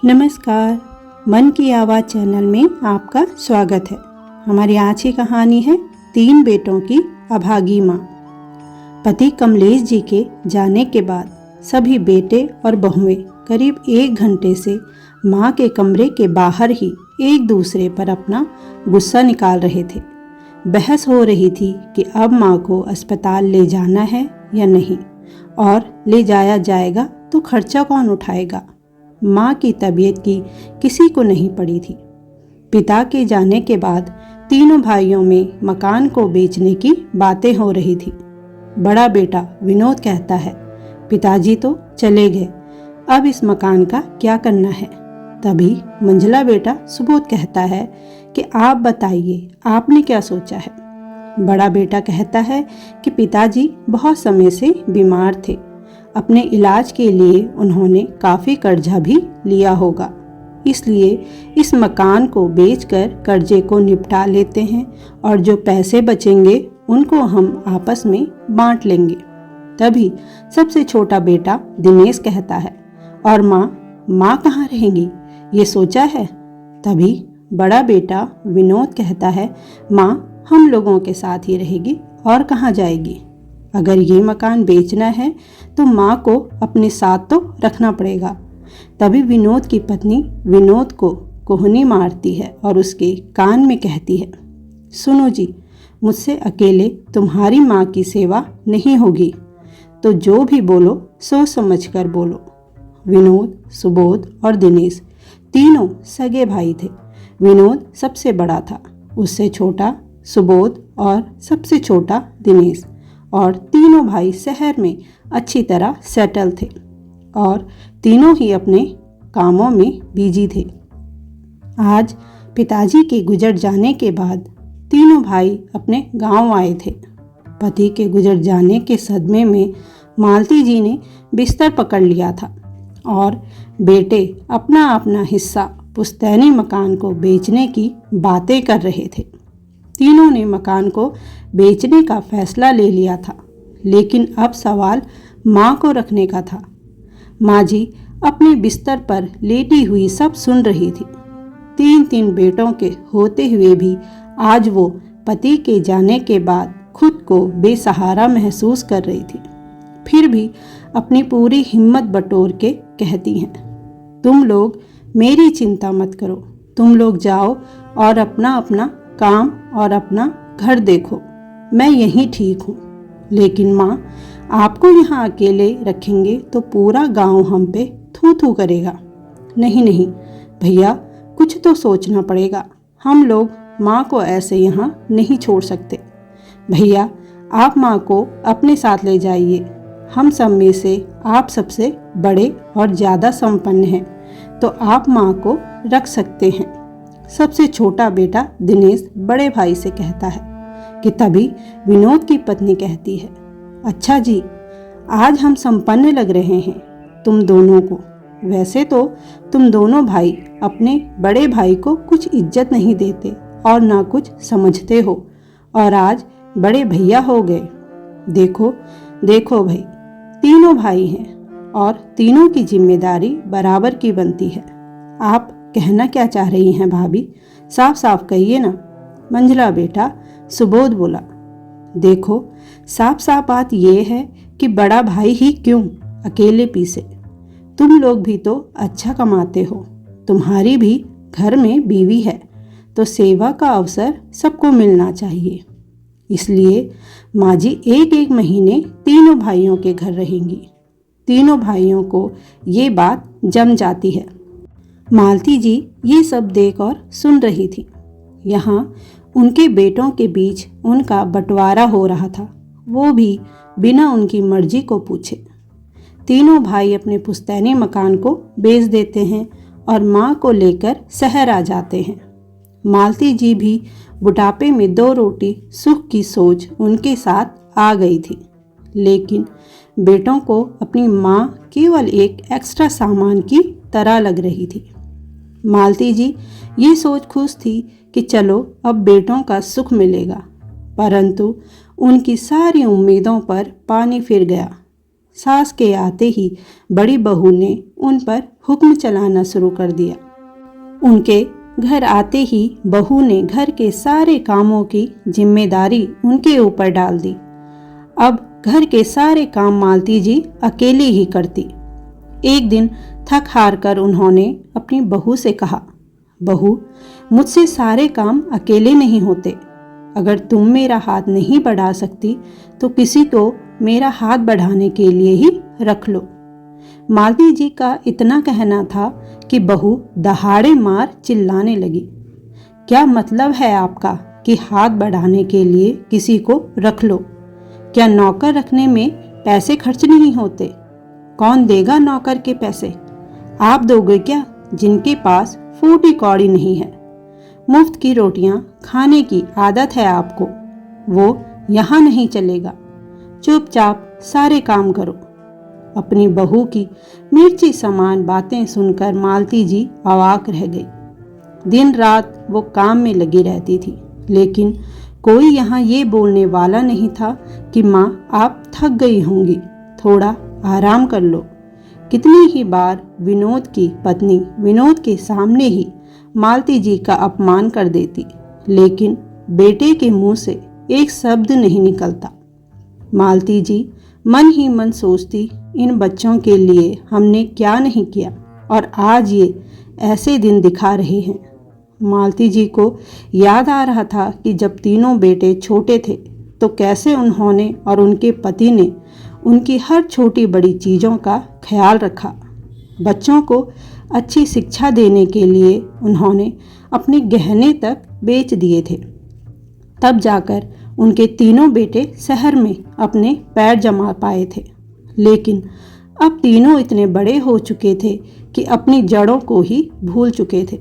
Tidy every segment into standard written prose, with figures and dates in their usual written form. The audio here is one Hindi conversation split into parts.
नमस्कार, मन की आवाज़ चैनल में आपका स्वागत है। हमारी आज की कहानी है 3 बेटों की अभागी माँ। पति कमलेश जी के जाने के बाद सभी बेटे और बहुएं करीब 1 घंटे से माँ के कमरे के बाहर ही एक दूसरे पर अपना गुस्सा निकाल रहे थे। बहस हो रही थी कि अब माँ को अस्पताल ले जाना है या नहीं, और ले जाया जाएगा तो खर्चा कौन उठाएगा। माँ की तबीयत की किसी को नहीं पड़ी थी। पिता के जाने के बाद तीनों भाइयों में मकान को बेचने की बातें हो रही थी। बड़ा बेटा विनोद कहता है, पिताजी तो चले गए, अब इस मकान का क्या करना है। तभी मंझला बेटा सुबोध कहता है कि आप बताइए, आपने क्या सोचा है। बड़ा बेटा कहता है कि पिताजी बहुत समय से बीमार थे, अपने इलाज के लिए उन्होंने काफ़ी कर्जा भी लिया होगा, इसलिए इस मकान को बेचकर कर्जे को निपटा लेते हैं और जो पैसे बचेंगे उनको हम आपस में बांट लेंगे। तभी सबसे छोटा बेटा दिनेश कहता है, और माँ कहाँ रहेंगी, ये सोचा है। तभी बड़ा बेटा विनोद कहता है, माँ हम लोगों के साथ ही रहेगी और कहाँ जाएगी। अगर ये मकान बेचना है तो माँ को अपने साथ तो रखना पड़ेगा। तभी विनोद की पत्नी विनोद को कोहनी मारती है और उसके कान में कहती है, सुनो जी, मुझसे अकेले तुम्हारी माँ की सेवा नहीं होगी, तो जो भी बोलो सोच समझ कर बोलो। विनोद, सुबोध और दिनेश तीनों सगे भाई थे। विनोद सबसे बड़ा था, उससे छोटा सुबोध और सबसे छोटा दिनेश, और तीनों भाई शहर में अच्छी तरह सेटल थे और तीनों ही अपने कामों में बिजी थे। आज पिताजी के गुजर जाने के बाद तीनों भाई अपने गांव आए थे। पति के गुजर जाने के सदमे में मालती जी ने बिस्तर पकड़ लिया था और बेटे अपना अपना हिस्सा पुश्तैनी मकान को बेचने की बातें कर रहे थे। तीनों ने मकान को बेचने का फैसला ले लिया था, लेकिन अब सवाल माँ को रखने का था। माँ जी अपने बिस्तर पर लेटी हुई सब सुन रही थी। 3 बेटों के होते हुए भी आज वो पति के जाने के बाद खुद को बेसहारा महसूस कर रही थी। फिर भी अपनी पूरी हिम्मत बटोर के कहती हैं, तुम लोग मेरी चिंता मत करो, तुम लोग जाओ और अपना अपना काम और अपना घर देखो, मैं यहीं ठीक हूँ। लेकिन माँ, आपको यहाँ अकेले रखेंगे तो पूरा गांव हम पे थू थू करेगा। नहीं भैया, कुछ तो सोचना पड़ेगा, हम लोग माँ को ऐसे यहाँ नहीं छोड़ सकते। भैया, आप माँ को अपने साथ ले जाइए, हम सब में से आप सबसे बड़े और ज़्यादा संपन्न हैं, तो आप माँ को रख सकते हैं। सबसे छोटा बेटा दिनेश बड़े भाई से कहता है कि तभी विनोद की पत्नी कहती है, अच्छा जी, आज हम संपन्न लग रहे हैं तुम दोनों को। वैसे तो तुम दोनों भाई अपने बड़े भाई को कुछ इज्जत नहीं देते और ना कुछ समझते हो, और आज बड़े भैया हो गए। देखो भाई, तीनों भाई हैं और तीनों की जिम्मेदारी बराबर की बनती है। आप कहना क्या चाह रही हैं भाभी, साफ साफ कहिए ना। मंझला बेटा सुबोध बोला, देखो साफ साफ बात यह है कि बड़ा भाई ही क्यों अकेले पीसे, तुम लोग भी तो अच्छा कमाते हो, तुम्हारी भी घर में बीवी है, तो सेवा का अवसर सबको मिलना चाहिए। इसलिए माँ जी 1 महीने तीनों भाइयों के घर रहेंगी। तीनों भाइयों को ये बात जम जाती है। मालती जी ये सब देख और सुन रही थी। यहाँ उनके बेटों के बीच उनका बंटवारा हो रहा था, वो भी बिना उनकी मर्जी को पूछे। तीनों भाई अपने पुश्तैनी मकान को बेच देते हैं और माँ को लेकर शहर आ जाते हैं। मालती जी भी बुढ़ापे में 2 रोटी सुख की सोच उनके साथ आ गई थी, लेकिन बेटों को अपनी माँ केवल एक एक्स्ट्रा सामान की तरह लग रही थी। मालती जी ये सोच खुश थी कि चलो अब बेटों का सुख मिलेगा, परंतु उनकी सारी उम्मीदों पर पानी फिर गया। सास के आते ही बड़ी बहू ने उन पर हुक्म चलाना शुरू कर दिया। उनके घर आते ही बहू ने घर के सारे कामों की जिम्मेदारी उनके ऊपर डाल दी। अब घर के सारे काम मालती जी अकेले ही करती। एक दिन थक हार कर उन्होंने अपनी बहू से कहा, बहू, मुझसे सारे काम अकेले नहीं होते। अगर तुम मेरा हाथ नहीं बढ़ा सकती तो किसी को मेरा हाथ बढ़ाने के लिए ही रख लो। मालती जी का इतना कहना था कि बहू दहाड़े मार चिल्लाने लगी, क्या मतलब है आपका कि हाथ बढ़ाने के लिए किसी को रख लो? क्या नौकर रखने में पैसे खर्च नहीं होते? कौन देगा नौकर के पैसे? आप दोगे क्या जिनके पास फूटी कौड़ी नहीं है? मुफ्त की रोटियां खाने की आदत है आपको, वो यहाँ नहीं चलेगा। चुपचाप सारे काम करो। अपनी बहू की मिर्ची समान बातें सुनकर मालती जी अवाक रह गई। दिन रात वो काम में लगी रहती थी, लेकिन कोई यहाँ ये बोलने वाला नहीं था कि माँ आप थक गई होंगी, थोड़ा आराम कर लो। कितनी ही बार विनोद की पत्नी विनोद के सामने ही मालती जी का अपमान कर देती, लेकिन बेटे के मुंह से एक शब्द नहीं निकलता। मालती जी मन ही मन सोचती, इन बच्चों के लिए हमने क्या नहीं किया और आज ये ऐसे दिन दिखा रहे हैं। मालती जी को याद आ रहा था कि जब तीनों बेटे छोटे थे तो कैसे उन्होंने और उनके पति ने उनकी हर छोटी बड़ी चीज़ों का ख्याल रखा। बच्चों को अच्छी शिक्षा देने के लिए उन्होंने अपने गहने तक बेच दिए थे। तब जाकर उनके तीनों बेटे शहर में अपने पैर जमा पाए थे, लेकिन अब तीनों इतने बड़े हो चुके थे कि अपनी जड़ों को ही भूल चुके थे।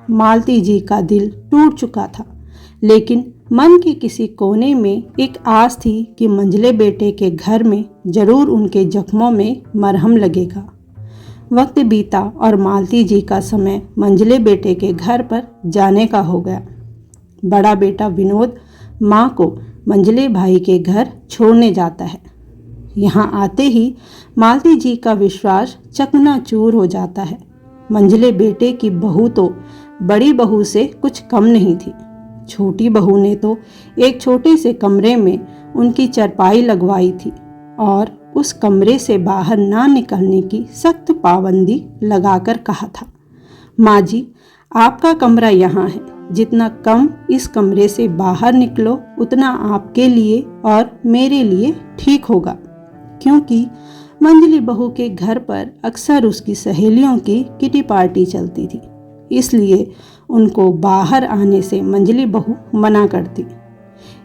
मालती जी का दिल टूट चुका था, लेकिन मन के किसी कोने में एक आस थी कि मंझले बेटे के घर में जरूर उनके जख्मों में मरहम लगेगा। वक्त बीता और मालती जी का समय मंझले बेटे के घर पर जाने का हो गया। बड़ा बेटा विनोद माँ को मंझले भाई के घर छोड़ने जाता है। यहाँ आते ही मालती जी का विश्वास चकनाचूर हो जाता है। मंझले बेटे की बहू तो बड़ी बहू से कुछ कम नहीं थी। छोटी बहू ने तो एक छोटे से कमरे में उनकी चरपाई लगवाई थी और उस कमरे से बाहर ना निकलने की सख्त पाबंदी लगाकर कहा था, माँ जी आपका कमरा यहाँ है, जितना कम इस कमरे से बाहर निकलो उतना आपके लिए और मेरे लिए ठीक होगा। क्योंकि मंझली बहू के घर पर अक्सर उसकी सहेलियों की किटी पार्टी चलती थी, इसलिए उनको बाहर आने से मंझली बहू मना करती।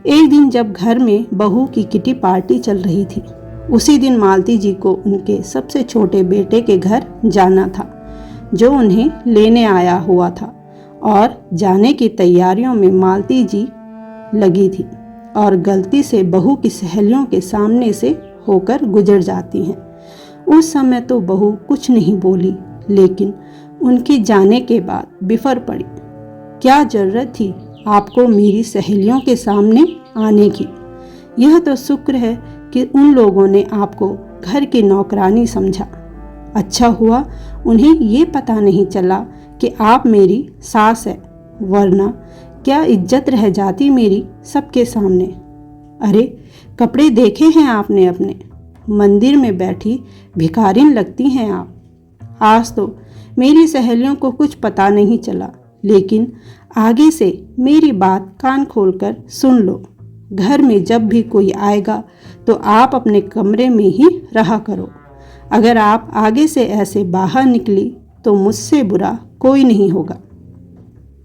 एक दिन जब घर में बहू की किटी पार्टी चल रही थी, उसी दिन मालती जी को उनके सबसे छोटे बेटे के घर जाना था, जो उन्हें लेने आया हुआ था। और जाने की तैयारियों में मालती जी लगी थी और गलती से बहू की सहेलियों के सामने से होकर गुजर जाती हैं। उस समय तो बहू कुछ नहीं बोली, लेकिन उनके जाने के बाद बिफर पड़ी। क्या जरूरत थी आपको मेरी सहेलियों के सामने आने की? यह तो शुक्र है कि उन लोगों ने आपको घर की नौकरानी समझा। अच्छा हुआ उन्हें ये पता नहीं चला कि आप मेरी सास है, वरना क्या इज्जत रह जाती मेरी सबके सामने। अरे कपड़े देखे हैं आपने अपने? मंदिर में बैठी भिखारिन लगती हैं आप। आज तो मेरी सहेलियों को कुछ पता नहीं चला, लेकिन आगे से मेरी बात कान खोलकर सुन लो। घर में जब भी कोई आएगा तो आप अपने कमरे में ही रहा करो। अगर आप आगे से ऐसे बाहर निकली तो मुझसे बुरा कोई नहीं होगा।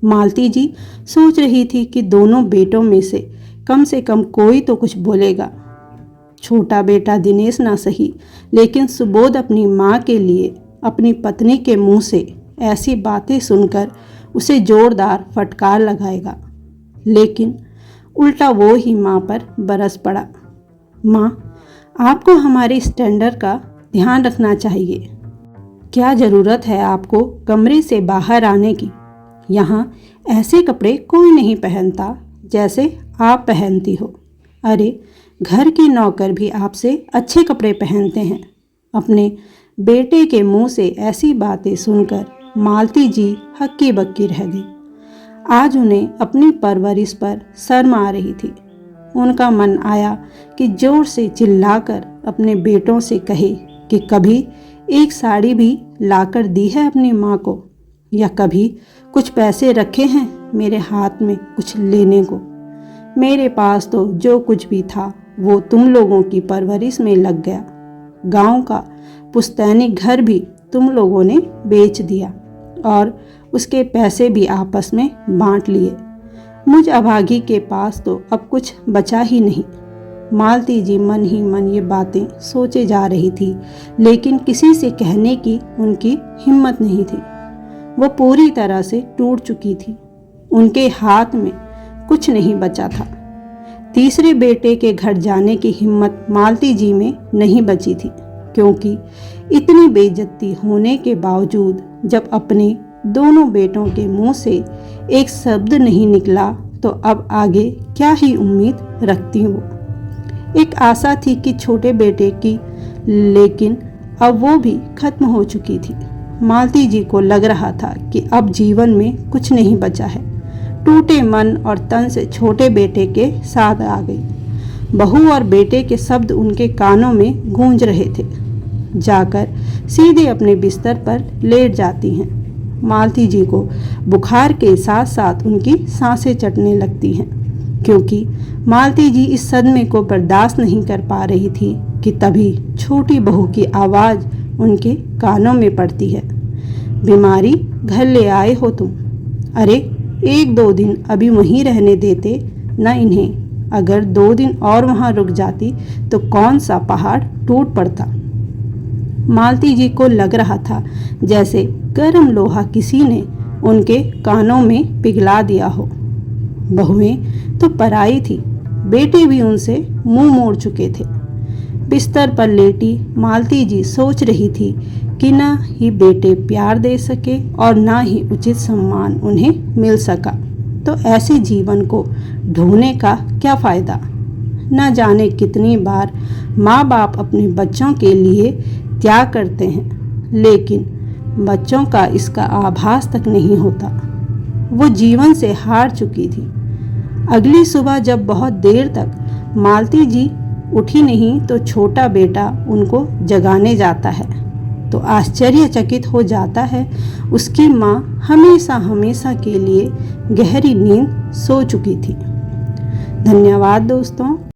मालती जी सोच रही थी कि दोनों बेटों में से कम कोई तो कुछ बोलेगा। छोटा बेटा दिनेश ना सही, लेकिन सुबोध अपनी माँ के लिए अपनी पत्नी के मुंह से ऐसी बातें सुनकर उसे जोरदार फटकार लगाएगा। लेकिन उल्टा वो ही माँ पर बरस पड़ा। माँ, आपको हमारे स्टैंडर्ड का ध्यान रखना चाहिए। क्या ज़रूरत है आपको कमरे से बाहर आने की? यहाँ ऐसे कपड़े कोई नहीं पहनता जैसे आप पहनती हो। अरे घर के नौकर भी आपसे अच्छे कपड़े पहनते हैं। अपने बेटे के मुंह से ऐसी बातें सुनकर मालती जी हक्की बक्की रह गई। आज उन्हें अपनी परवरिश पर शर्म आ रही थी। उनका मन आया कि जोर से चिल्लाकर अपने बेटों से कहे कि कभी एक साड़ी भी लाकर दी है अपनी माँ को, या कभी कुछ पैसे रखे हैं मेरे हाथ में कुछ लेने को। मेरे पास तो जो कुछ भी था वो तुम लोगों की परवरिश में लग गया। गांव का पुश्तैनी घर भी तुम लोगों ने बेच दिया और उसके पैसे भी आपस में बांट लिए। मुझ अभागी के पास तो अब कुछ बचा ही नहीं। मालती जी मन ही मन ये बातें सोचे जा रही थी, लेकिन किसी से कहने की उनकी हिम्मत नहीं थी। वो पूरी तरह से टूट चुकी थी। उनके हाथ में कुछ नहीं बचा था। तीसरे बेटे के घर जाने की हिम्मत मालती जी में नहीं बची थी, क्योंकि इतनी बेइज्जती होने के बावजूद जब अपने दोनों बेटों के मुंह से एक शब्द नहीं निकला तो अब आगे क्या ही उम्मीद रखती वो। एक आशा थी कि छोटे बेटे की, लेकिन अब वो भी खत्म हो चुकी थी। मालती जी को लग रहा था कि अब जीवन में कुछ नहीं बचा है। टूटे मन और तन से छोटे बेटे के साथ आ गई। बहू और बेटे के शब्द उनके कानों में गूंज रहे थे। जाकर सीधे अपने बिस्तर पर लेट जाती हैं। मालती जी को बुखार के साथ साथ उनकी सांसें चढ़ने लगती हैं, क्योंकि मालती जी इस सदमे को बर्दाश्त नहीं कर पा रही थी कि तभी छोटी बहू की आवाज़ उनके कानों में पड़ती है। बीमारी घर ले आए हो तुम? अरे 1-2 दिन अभी वहीं रहने देते न इन्हें। अगर 2 दिन और वहाँ रुक जाती तो कौन सा पहाड़ टूट पड़ता। मालती जी को लग रहा था जैसे गर्म लोहा किसी ने उनके कानों में पिघला दिया हो। बहुएं तो पराई थी, बेटे भी उनसे मुंह मोड़ चुके थे। बिस्तर पर लेटी मालती जी सोच रही थी कि ना ही बेटे प्यार दे सके और ना ही उचित सम्मान उन्हें मिल सका, तो ऐसे जीवन को ढूंढने का क्या फ़ायदा। न जाने कितनी बार माँ बाप अपने बच्चों के लिए त्याग करते हैं, लेकिन बच्चों का इसका आभास तक नहीं होता। वो जीवन से हार चुकी थी। अगली सुबह जब बहुत देर तक मालती जी उठी नहीं तो छोटा बेटा उनको जगाने जाता है तो आश्चर्यचकित हो जाता है। उसकी माँ हमेशा हमेशा के लिए गहरी नींद सो चुकी थी। धन्यवाद दोस्तों।